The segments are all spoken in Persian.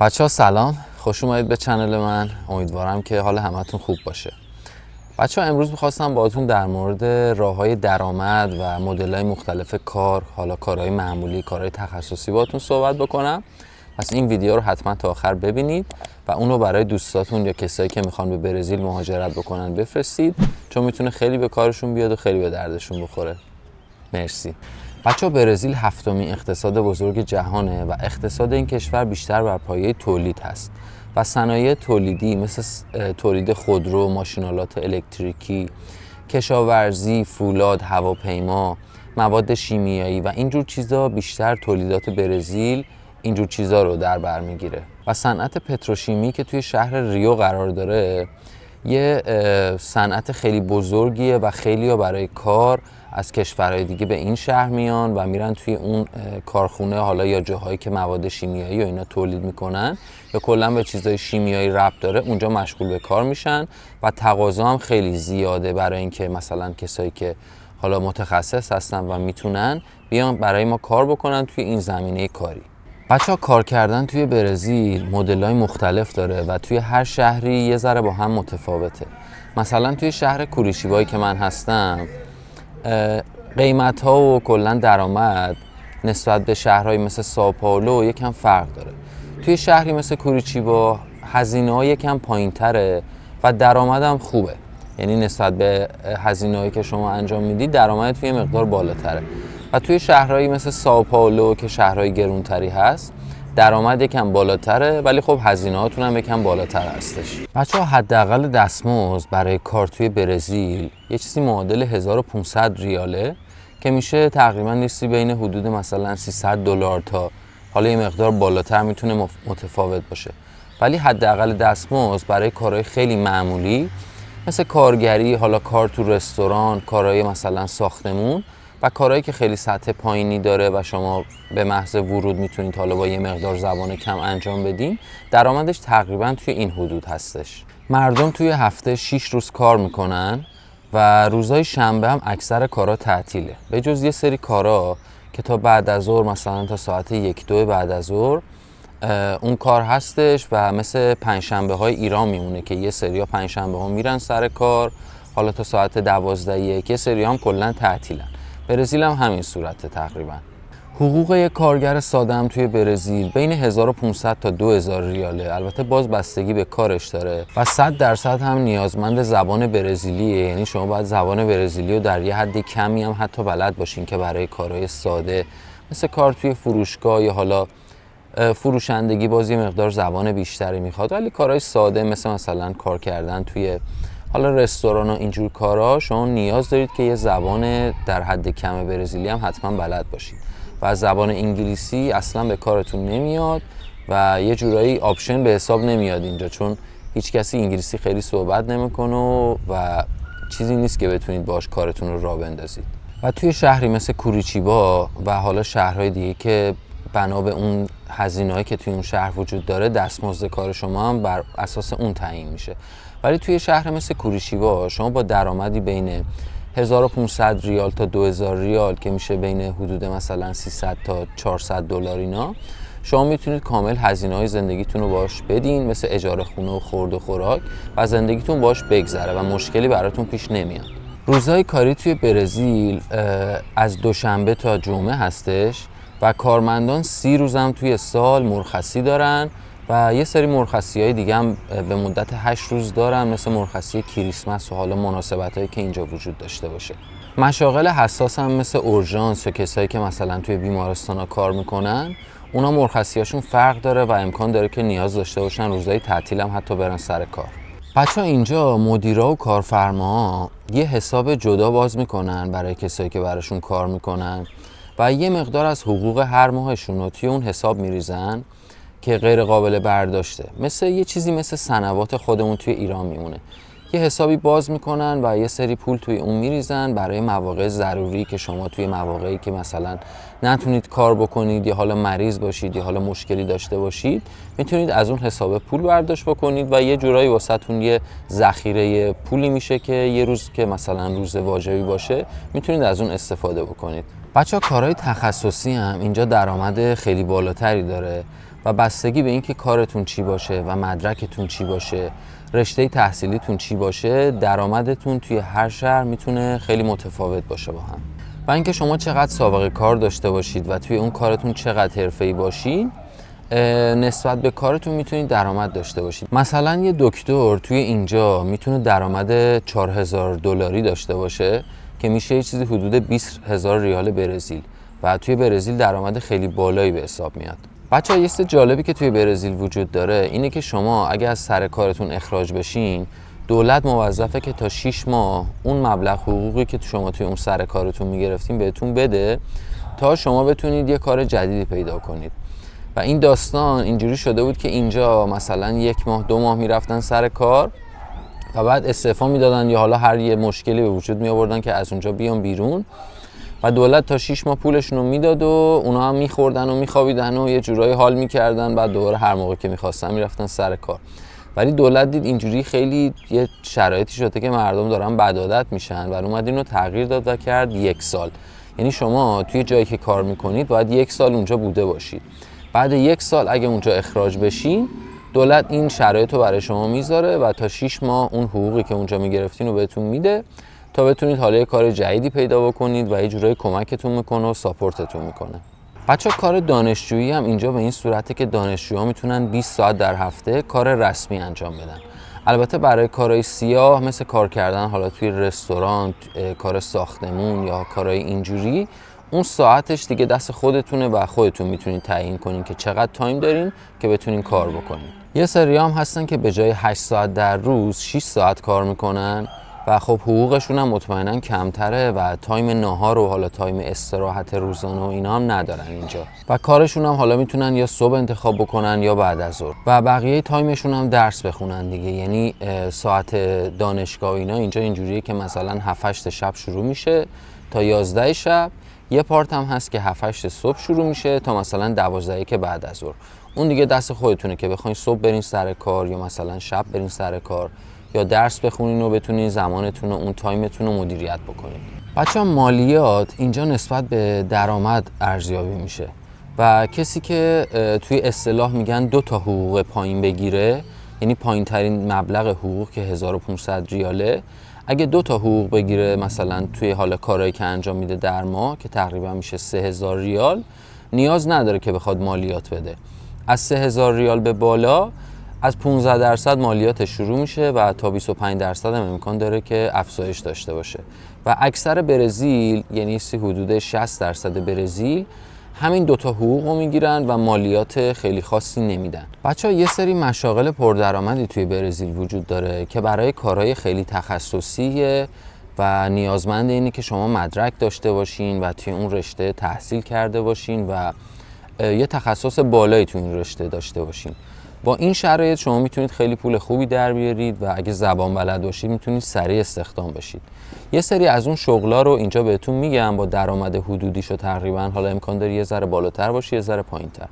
بچه ها سلام، خوش اومدید به چنل من. امیدوارم که حال همتون خوب باشه. بچه ها امروز میخواستم باهاتون در مورد راه‌های درآمد و مدل‌های مختلف کار، حالا کارهای معمولی، کارهای تخصصی باهاتون صحبت بکنم. پس این ویدیو رو حتما تا آخر ببینید و اونو برای دوستاتون یا کسایی که میخوان به برزیل مهاجرت بکنن بفرستید، چون میتونه خیلی به کارشون بیاد و خیلی به دردشون بخوره. مرسی. بچه‌ها برزیل هفتمین اقتصاد بزرگ جهانه و اقتصاد این کشور بیشتر بر پایه تولید هست و صنایع تولیدی مثل تولید خودرو، ماشین‌آلات الکتریکی، کشاورزی، فولاد، هواپیما، مواد شیمیایی و اینجور چیزا بیشتر تولیدات برزیل اینجور چیزا رو در بر میگیره. و صنعت پتروشیمی که توی شهر ریو قرار داره یه صنعت خیلی بزرگیه و خیلی‌ها برای کار از کشورهای دیگه به این شهر میان و میرن توی اون کارخونه، حالا یا جاهایی که مواد شیمیایی و اینا تولید میکنن یا کلا به چیزای شیمیایی ربط داره اونجا مشغول به کار میشن و تقاضا هم خیلی زیاده برای اینکه مثلا کسایی که حالا متخصص هستن و میتونن بیان برای ما کار بکنن توی این زمینه کاری. بچه‌ها کار کردن توی برزیل مدل‌های مختلف داره و توی هر شهری یه ذره با هم متفاوته. مثلا توی شهر کوریشیبایی که من هستم قیمت‌ها و کلا درآمد نسبت به شهرهای مثل سائوپائولو یکم فرق داره. توی شهری مثل کوریچیبا هزینه‌ها یکم پایین‌تره و درآمد هم خوبه. یعنی نسبت به هزینه‌هایی که شما انجام میدید درآمد توی مقدار بالاتره. و توی شهرهایی مثل سائوپائولو که شهرهای گرونتری هست درآمد یکم بالاتره ولی خب هزینه‌هاتون هم یکم بالاتر هستش. بچه‌ها حداقل دستمزد برای کار توی برزیل یه چیزی معادل 1500 ریاله که میشه تقریبا نیستی بین حدود مثلا 300 دلار تا حالا یه مقدار بالاتر میتونه متفاوت باشه. ولی حداقل دستمزد برای کارهای خیلی معمولی مثل کارگری، حالا کار تو رستوران، کارهای مثلا ساختمون و کارهایی که خیلی سطح پایینی داره و شما به محض ورود میتونید حالا با یه مقدار زبان کم انجام بدین، درآمدش تقریبا توی این حدود هستش. مردم توی هفته 6 روز کار میکنن و روزهای شنبه هم اکثر کارا تعطیله، به جز یه سری کارا که تا بعد از ظهر مثلا تا ساعت 1-2 بعد از ظهر اون کار هستش و مثل پنجشنبه های ایران میمونه که یه سری ها پنجشنبه ها میرن سر کار حالا تا ساعت 12 یه سری هم کلا تعطیلن. برزیل هم همین صورته تقریبا. حقوق یک کارگر ساده هم توی برزیل بین 1500 تا 2000 ریاله. البته باز بستگی به کارش داره و 100% هم نیازمند زبان برزیلیه. یعنی شما باید زبان برزیلی رو در یه حد کمی هم حتی بلد باشین که برای کارهای ساده مثل کار توی فروشگاه یا حالا فروشندگی باز یه مقدار زبان بیشتری میخواد. ولی کارهای ساده مثلا کار کردن توی حالا رستوران و اینجور کارها شما نیاز دارید که یه زبان در حد کم برزیلی هم حتما بلد باشید و زبان انگلیسی اصلا به کارتون نمیاد و یه جورایی آپشن به حساب نمیاد اینجا، چون هیچ کسی انگلیسی خیلی صحبت نمیکنه و چیزی نیست که بتونید باهاش کارتون رو راه بندازید. و توی شهری مثل کوریچیبا و حالا شهرهای دیگه که بنا به اون هزینه‌ای که توی اون شهر وجود داره دستمزد کار شما هم بر اساس اون تعیین میشه. ولی توی شهر مثل کوریشیبا شما با درآمدی بین 1500 ریال تا 2000 ریال که میشه بین حدود مثلا 300 تا 400 دلار اینا، شما میتونید کامل هزینه‌های زندگیتون رو باش بدین، مثل اجاره خونه و خورد و خوراک، و زندگیتون باش بگذره و مشکلی براتون پیش نمیاد. روزهای کاری توی برزیل از دوشنبه تا جمعه هستش و کارمندان 30 روز هم توی سال مرخصی دارن و یه سری مرخصی‌های دیگه هم به مدت 8 روز دارن، مثل مرخصی کریسمس و حالا مناسبتایی که اینجا وجود داشته باشه. مشاغل حساس هم مثل اورژانس و کسایی که مثلا توی بیمارستانا کار میکنن، اونا مرخصیاشون فرق داره و امکان داره که نیاز داشته باشن روزهای تعطیل هم حتی برن سر کار. بچه‌ها اینجا مدیرا و کارفرماها یه حساب جدا باز میکنن برای کسایی که براشون کار میکنن و یه مقدار از حقوق هر ماهشون رو توی اون حساب میریزن که غیر قابل برداشته. مثل یه چیزی مثل سنوات خودمون توی ایران میمونه. یه حسابی باز میکنن و یه سری پول توی اون میریزن برای مواقع ضروری که شما توی مواقعی که مثلا نتونید کار بکنید یا حالا مریض باشید یا حالا مشکلی داشته باشید میتونید از اون حساب پول برداشت بکنید و یه جورایی واسهتون یه ذخیره پولی میشه که یه روز که مثلا روز واجبی باشه میتونید از اون استفاده بکنید. بچه‌ها کارهای تخصصی هم اینجا درآمد خیلی بالاتری داره و بستگی به اینکه کارتون چی باشه و مدرکتون چی باشه، رشته تحصیلیتون چی باشه، درآمدتون توی هر شهر میتونه خیلی متفاوت باشه با هم. و اینکه شما چقدر سابقه کار داشته باشید و توی اون کارتون چقدر حرفه‌ای باشین، نسبت به کارتون میتونید درآمد داشته باشید. مثلا یه دکتر توی اینجا میتونه درآمد 4000 دلاری داشته باشه که میشه یه چیزی حدود 20000 ریال برزیل و توی برزیل درآمد خیلی بالایی به حساب میاد. بچه‌ها یه چیز جالبی که توی برزیل وجود داره اینه که شما اگه از سر کارتون اخراج بشین، دولت موظفه که تا 6 ماه اون مبلغ حقوقی که شما توی اون سر کارتون میگرفتین بهتون بده تا شما بتونید یه کار جدیدی پیدا کنید. و این داستان اینجوری شده بود که اینجا مثلا 1 ماه 2 ماه میرفتن سر کار و بعد استعفا میدادن یا حالا هر یه مشکلی به وجود می آوردن که از اونجا بیان بیرون و دولت تا 6 ماه پولشون رو میداد و اونا هم میخوردن و میخوابیدن و یه جورایی حال میکردن، بعد دوباره هر موقع که میخواستن میرفتن سر کار. ولی دولت دید اینجوری خیلی یه شرایطی شده که مردم دارن بدعادت میشن و اومد اینو تغییر داد و کرد 1 سال. یعنی شما توی جایی که کار میکنید باید 1 سال اونجا بوده باشید. بعد 1 سال اگه اونجا اخراج بشین، دولت این شرایط رو برای شما میذاره و تا 6 ماه اون حقوقی که اونجا میگرفتین رو بهتون میده تا بتونید حالا یه کار جدیدی پیدا بکنید و یه جورایی کمکتون میکنه و ساپورتتون میکنه. بچه‌ها کار دانشجویی هم اینجا به این صورته که دانشجوها میتونن 20 ساعت در هفته کار رسمی انجام بدن. البته برای کارهای سیاه مثل کار کردن حالا توی رستوران، کار ساختمون یا کارهای اینجوری، اون ساعتش دیگه دست خودتونه و خودتون میتونید تعیین کنین که چقدر تایم دارین که بتونین کار بکنین. یه سری هم هستن که به جای 8 ساعت در روز 6 ساعت کار میکنن و خب حقوقشون هم مطمئنا کمتره و تایم ناهار و حالا تایم استراحت روزانه و اینا هم ندارن اینجا و کارشون هم حالا میتونن یا صبح انتخاب بکنن یا بعد از ظهر و بقیه تایمشون هم درس بخونن دیگه. یعنی ساعت دانشگاه و اینا اینجا اینجوریه که مثلا 7-8 شب شروع میشه تا 11 شب، یه پارت هم هست که 7-8 صبح شروع میشه تا مثلا 12 که بعد از ظهر. اون دیگه دست خودتونه که بخواین صبح برین سر کار یا مثلا شب برین سر کار یا درس بخونین و بتونین زمانتون و اون تایمتون رو مدیریت بکنین. بچه‌ها مالیات اینجا نسبت به درآمد ارزیابی میشه و کسی که توی اصطلاح میگن 2 تا حقوق پایین بگیره، یعنی پایین ترین مبلغ حقوق که 1500 ریاله، اگه 2 تا حقوق بگیره مثلا توی حال کارهایی که انجام میده در ماه که تقریبا میشه 3000 ریال، نیاز نداره که بخواد مالیات بده. از 3000 ریال به بالا از 15% مالیات شروع میشه و تا 25% هم امکان داره که افزایش داشته باشه و اکثر برزیل، یعنی حدود 60% برزیل همین 2 تا حقوق رو میگیرن و مالیات خیلی خاصی نمیدن. بچه‌ها یه سری مشاغل پردرآمدی توی برزیل وجود داره که برای کارهای خیلی تخصصیه و نیازمند اینه که شما مدرک داشته باشین و توی اون رشته تحصیل کرده باشین و یه تخصص بالایی توی این رشته داشته باشین. با این شرایط شما میتونید خیلی پول خوبی در بیارید و اگه زبان بلد باشید میتونید سریع استخدام بشید. یه سری از اون شغلا رو اینجا بهتون میگم با درآمد حدودیشو تقریبا، حالا امکان داره یه ذره بالاتر باشه یه ذره پایینتر،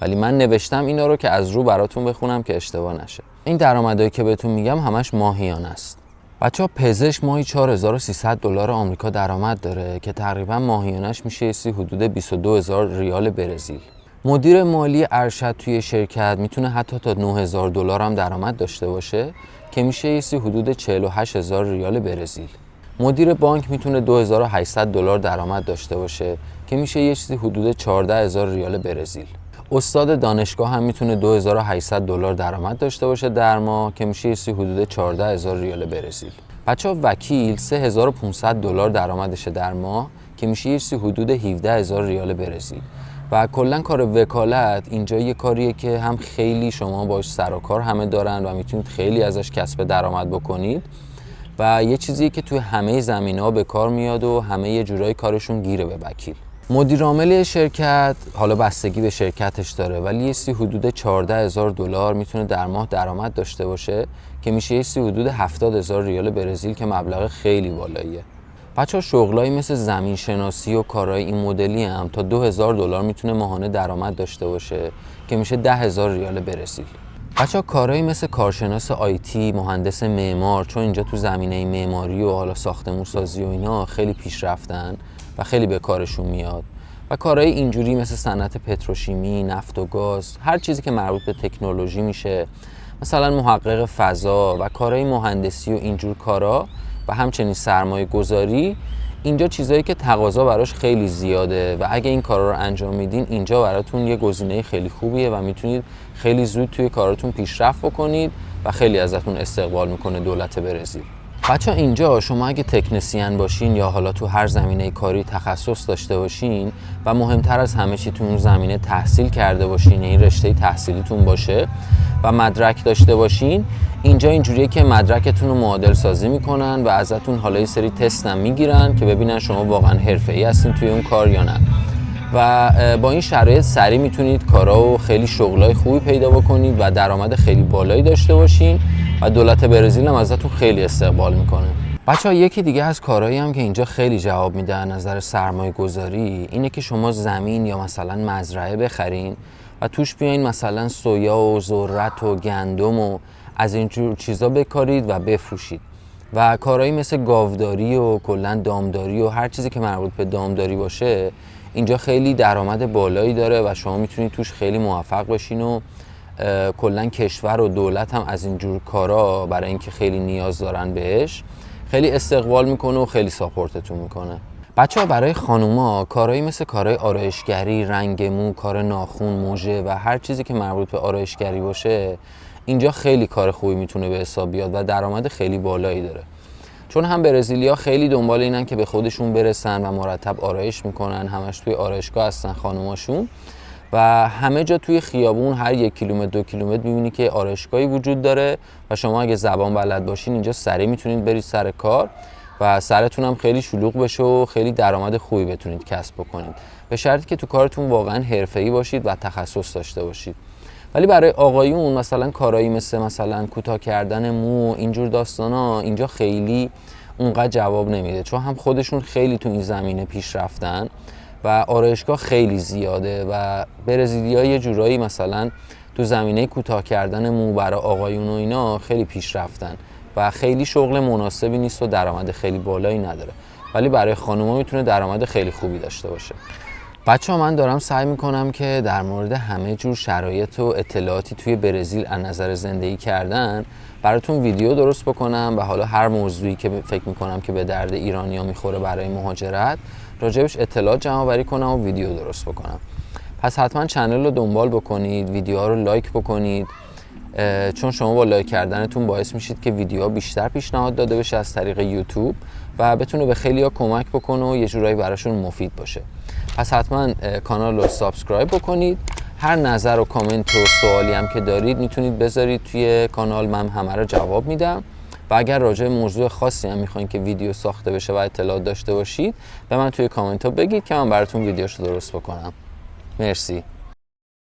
ولی من نوشتم اینا رو که از رو براتون بخونم که اشتباه نشه. این درآمدایی که بهتون میگم همش ماهیانه است. بچه‌ها پزشک ماهی 4300 دلار آمریکا درآمد داره که تقریبا ماهیانش میشه حدود 22000 ریال برزیل. مدیر مالی ارشد توی شرکت میتونه حتی تا 9000 دلار هم درآمد داشته باشه که میشه حدود 48000 ریال برزیل. مدیر بانک میتونه 2800 دلار درآمد داشته باشه که میشه یه چیزی حدود 14000 ریال برزیل. استاد دانشگاه هم میتونه 2800 دلار درآمد داشته باشه در ماه که میشه یه چیزی حدود 14000 ریال برزیل. بچه‌ها وکیل 3500 دلار درآمدشه در ماه که میشه یه چیزی حدود 17000 ریال برزیل. و کلا کار وکالت اینجا یه کاریه که هم خیلی شما باش سر و کار همه دارن و میتونید خیلی ازش کسب درآمد بکنید و یه چیزیه که توی همه زمینه‌ها به کار میاد و همه یه جورایی کارشون گیره به وکیل. مدیر عامل شرکت حالا بستگی به شرکتش داره ولی یه سی حدود 14000 دلار میتونه در ماه درآمد داشته باشه که میشه یه سی حدود 70000 ریال برزیل که مبلغ خیلی بالاییه. بچه‌ها شغلایی مثل زمین شناسی و کارهای این مدلی هم تا 2000 دلار میتونه ماهانه درآمد داشته باشه که میشه 10000 ریال برزیل. بچه‌ها کارهایی مثل کارشناس آیتی، مهندس معمار، چون اینجا تو زمینه معماری و حالا ساختمون سازی و اینا خیلی پیشرفتن و خیلی به کارشون میاد و کارهای اینجوری مثل صنعت پتروشیمی، نفت و گاز، هر چیزی که مربوط به تکنولوژی میشه، مثلا محقق فضا و کارهای مهندسی و اینجور کارا و همچنین سرمایه گذاری، اینجا چیزایی که تقاضا براش خیلی زیاده و اگه این کارا رو انجام میدین اینجا براتون یه گزینه خیلی خوبیه و میتونید خیلی زود توی کاراتون پیشرفت بکنید و خیلی ازتون استقبال میکنه دولت برزیل. بچه اینجا شما اگه تکنسین باشین یا حالا تو هر زمینه کاری تخصص داشته باشین و مهمتر از همه چی تو اون زمینه تحصیل کرده باشین، این رشته تحصیلیتون باشه و مدرک داشته باشین، اینجا اینجوریه که مدرکتون رو معادل سازی میکنن و ازتون حالا یه سری تست هم میگیرن که ببینن شما واقعا حرفه‌ای هستین توی اون کار یا نه. و با این شرایط سریع میتونید کارا و خیلی شغلای خوبی پیدا بکنید و درآمد خیلی بالایی داشته باشین و دولت برزیل هم ازتون خیلی استقبال میکنه. بچه‌ها یکی دیگه از کارهایی هم که اینجا خیلی جواب میده از نظر سرمایه گذاری اینه که شما زمین یا مثلا مزرعه بخرین و توش بیاین مثلا سویا و ذرت و گندم و از اینجور چیزا بکارید و بفروشید. و کارهایی مثل گاوداری و کلا دامداری و هر چیزی که مربوط به دامداری باشه اینجا خیلی درآمد بالایی داره و شما میتونید توش خیلی موفق بشین و کلا کشور و دولت هم از اینجور کارا برای اینکه خیلی نیاز دارن بهش خیلی استقبال میکنه و خیلی ساپورتتون میکنه. بچه‌ها برای خانوما کارهایی مثل کارهای آرایشگری، رنگ مو، کار ناخن، موژه و هر چیزی که مربوط به آرایشگری باشه اینجا خیلی کار خوبی میتونه به حساب بیاد و درآمد خیلی بالایی داره. چون هم برزیلیا خیلی دنبال اینن که به خودشون برسن و مرتب آرایش میکنن، همش توی آرایشگاه هستن خانوماشون و همه جا توی خیابون هر 1 کیلومتر 2 کیلومتر میبینی که آرایشگاهی وجود داره و شما اگه زبان بلد باشین اینجا سریع میتونید برید سر کار و سرتون هم خیلی شلوغ بشه و خیلی درآمد خوبی بتونید کسب بکنید، به شرطی که تو کارتون واقعا حرفه‌ای باشید و تخصص داشته باشید. ولی برای آقایون مثلا کارهایی مثلا کوتاه کردن مو اینجور داستانا اینجا خیلی اونقدر جواب نمیده، چون هم خودشون خیلی تو این زمینه پیش رفتن و آرایشگاه خیلی زیاده و برزیلیا یه جورایی مثلا تو زمینه کوتاه کردن مو برای آقایون و اینا خیلی پیش رفتن و خیلی شغل مناسبی نیست و درآمد خیلی بالایی نداره، ولی برای خانوما میتونه درآمد خیلی خوبی داشته باشه. بچه‌ها من دارم سعی میکنم که در مورد همه جور شرایط و اطلاعاتی توی برزیل از نظر زندگی کردن براتون ویدیو درست بکنم و حالا هر موضوعی که فکر میکنم که به درد ایرانی‌ها میخوره برای مهاجرت راجبش اطلاعات جمع آوری کنم و ویدیو درست بکنم. پس حتما چنل رو دنبال بکنید، ویدیوها رو لایک بکنید، چون شما با لایک کردنتون باعث میشید که ویدیوها بیشتر پیشنهاد داده بشه از طریق یوتیوب و بتونه به خیلی‌ها کمک بکنه و یه جورایی براشون مفید باشه. پس حتما کانال رو سابسکرایب بکنید. هر نظر و کامنت و سوالی هم که دارید میتونید بذارید توی کانال، من همه رو جواب میدم و اگر راجع به موضوع خاصی هم میخواین که ویدیو ساخته بشه و اطلاعات داشته باشید به من توی کامنت ها بگید که من براتون ویدیوشو درست بکنم. مرسی.